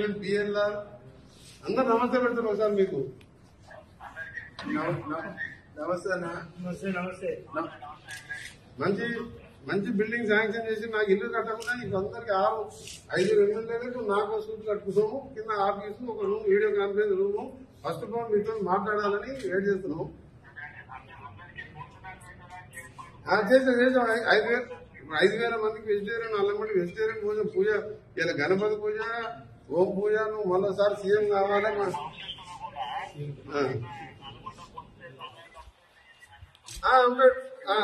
Chairman PLR అందరు నమస్తే పెడతారు సార్ మీకు. నమస్తే అన్న. నమస్తే. మంచి మంచి బిల్డింగ్ శాంక్షన్ చేసి నాకు ఇల్లు కట్టకుండా ఇంక అందరికి 5 ఎమ్మెల్యేలకు నాకు సూట్ కట్టుకున్నాము. కింద ఆఫీసు, ఒక room, video conference room. First of all మీతో మాట్లాడాలని వెయిట్ చేస్తున్నాం. చేసాం 5,000 మందికి వెజిటేరియన్, 4 మంది వెజిటేరియన్ భోజనం పూజ. ఇలా గణపతి పూజ, ఓం పూజ. నువ్వు మరోసారి సీఎం కావాలి.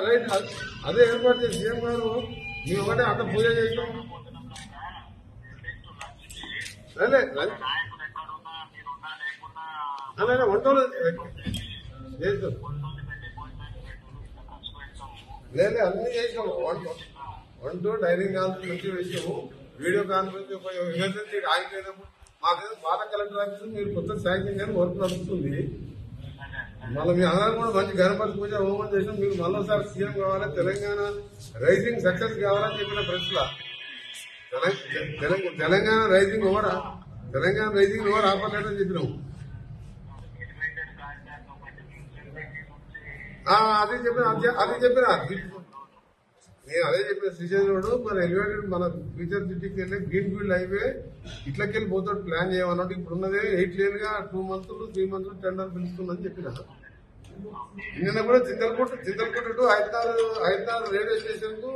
రైట్, అదే ఏర్పాటు చేసి సీఎం గారు మీ ఒకటే అంత పూజ చేసాం. వంటలు చేసాం, లేదు అన్ని చేసాము. వంట డైనింగ్ కాన్ఫరెన్స్ నుంచి వేసాము. వీడియో కాన్ఫరెన్స్ ఎమర్జెన్సీ ఆగిపోయినప్పుడు మాకేదో పాత కలెక్టర్ ఆఫీస్ మీరు కొత్త శాంక్షన్ కానీ వర్క్ నడుస్తుంది. మళ్ళీ మీ అందరం కూడా మంచి గణపతి పూజ హోమం చేసాం. మీరు మళ్ళీసారి సీఎం కావాలి, తెలంగాణ రైజింగ్ సక్సెస్ కావాలని చెప్పిన ప్రశ్న. తెలంగాణ రైజింగ్ ఓవర్ ఆపలేదని చెప్పినాము. అది చెప్పిన నేను అదే చెప్పిన శ్రీశైలం రోడ్ మన ఎలివేటెడ్ మన ఫ్యూచర్ సిటీకి వెళ్ళి గ్రీన్ ఫీల్డ్ హైవే ఇట్లకెళ్ళి పోతాడు ప్లాన్ చేయమన్నట్టు. ఇప్పుడు ఉన్నదే 8 లేన్ గా 2 months 3 months టెండర్ పిలుస్తుందని చెప్పిన. నిన్న కూడా Chintalaputa to Hyderabad railway station కు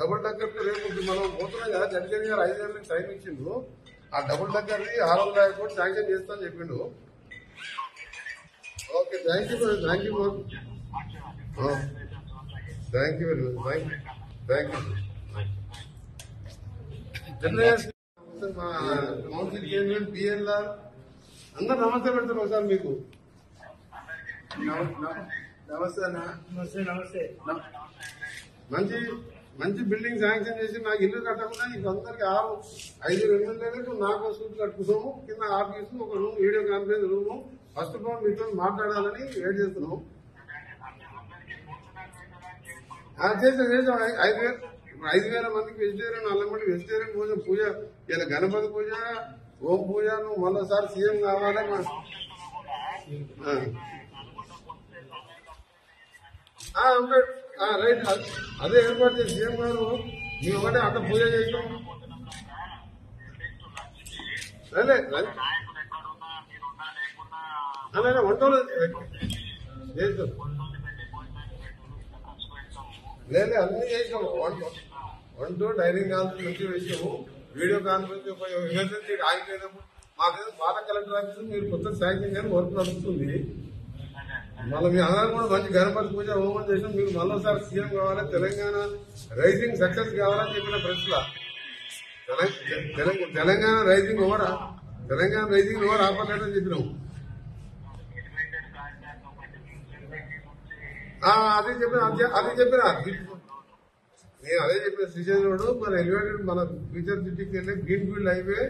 డబుల్ డక్కర్ రేపు మనం పోతున్నాం కదా. గడ్కరీ గారు 5 ఏళ్ళకి టైం ఇచ్చిండు. ఆ డబుల్ డక్కర్ 600 కోట్లు శాంక్షన్ చేస్తానని చెప్పిండు. Okay, thank you very much. మా కౌన్సిల్ చైర్మన్ పిఎల్ఆర్ అందరు నమస్తే పెడతారు సార్ మీకు. నమస్తే అన్న. నమస్తే. మంచి బిల్డింగ్ శాంక్షన్ చేసి నాకు ఇల్లు కట్టకుండా ఇంక అందరికి 5 ఎమ్మెల్యేలకు నాకు సూట్ కట్టుకున్నాము. కింద ఆఫీసు, ఒక room, video conference room. First of all మీతో మాట్లాడాలని వెయిట్ చేస్తున్నాం. చేసాం 5,000 మందికి వెజిటేరియన్, 4 మంది వెజిటేరియన్ భోజనం పూజ. ఇలా గణపతి పూజ, ఓం పూజ. నువ్వు మరోసారి సీఎం కావాలి. రైట్, అదే ఏర్పాటు చేసి సీఎం గారు మీ ఒకటే అంత పూజ చేసాం. వంటలు చేసాం, లేదు అన్ని చేసాం. వంట డైనింగ్ కాన్ఫరెన్స్ నుంచి వేసాము. వీడియో కాన్ఫరెన్స్ ఎమర్జెన్సీ ఆగిపోయినప్పుడు మాకేదో పాత కలెక్టర్ ఆఫీస్ మీరు కొత్త శాంక్షన్ కానీ వర్క్ నడుస్తుంది. మళ్ళీ మీ అందరం కూడా మంచి గణపతి పూజ హోమం చేసాం. మీరు మళ్ళీసారి సీఎం కావాలి, తెలంగాణ రైజింగ్ సక్సెస్ కావాలని చెప్పిన ప్రశ్న. తెలంగాణ రైజింగ్ ఓవర్ ఆపలేదని చెప్పినాము. అది చెప్పిన నేను అదే చెప్పిన శ్రీశైలం రోడ్ మన ఎలివేటెడ్ మన ఫ్యూచర్ సిటీకి వెళ్ళి గ్రీన్ ఫీల్డ్ హైవే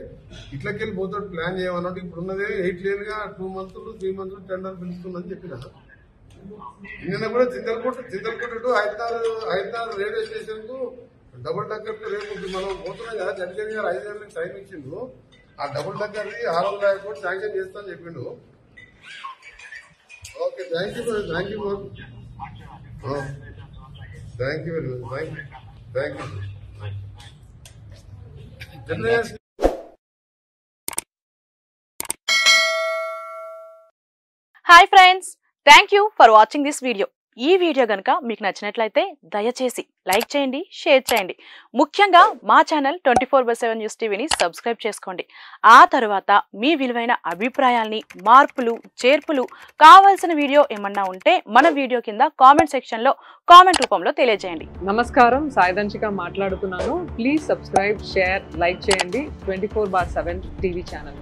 ఇట్లకెళ్ళి పోతాడు ప్లాన్ చేయమన్నట్టు. ఇప్పుడు ఉన్నదే 8 లేన్ గా 2 months 3 months టెండర్ పిలుస్తుందని చెప్పిన. నిన్న కూడా Chintalaputa to Hyderabad railway station కు డబుల్ డక్కర్ రేపు మనం పోతున్నాం కదా. గడ్కరీ గారు 5 ఏళ్ళకి టైం ఇచ్చిండు. ఆ డబుల్ డక్కర్ 600 కోట్లు శాంక్షన్ చేస్తానని చెప్పిండు. Okay, thank you very much. Thank you. Hi friends, thank you for watching this video. ఈ వీడియో గనుక మీకు నచ్చినట్లయితే దయచేసి లైక్ చేయండి, షేర్ చేయండి. ముఖ్యంగా మా ఛానల్ 24/7 న్యూస్ టీవీని సబ్స్క్రైబ్ చేసుకోండి. ఆ తర్వాత మీ విలువైన అభిప్రాయాల్ని, మార్పులు, చేర్పులు, కావాల్సిన వీడియో ఏమన్నా ఉంటే మన వీడియో కింద కామెంట్ సెక్షన్ లో కామెంట్ రూపంలో తెలియజేయండి. నమస్కారం, సాయిదంచిక మాట్లాడుతున్నాను. ప్లీజ్ సబ్స్క్రైబ్, షేర్, లైక్ చేయండి 24/7 టీవీ ఛానల్.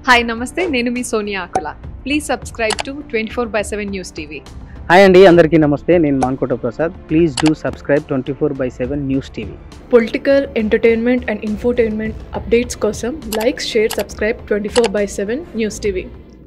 హాయ్ నమస్తే, నేను మీ Sonia Akula. Please subscribe to 24/7 news TV. Hi అండి, అందరికీ నమస్తే. నేను Mankota Prasad. Please do subscribe 24/7 news TV. Political, entertainment and infotainment updates కోసం like, share, subscribe 24/7 news TV.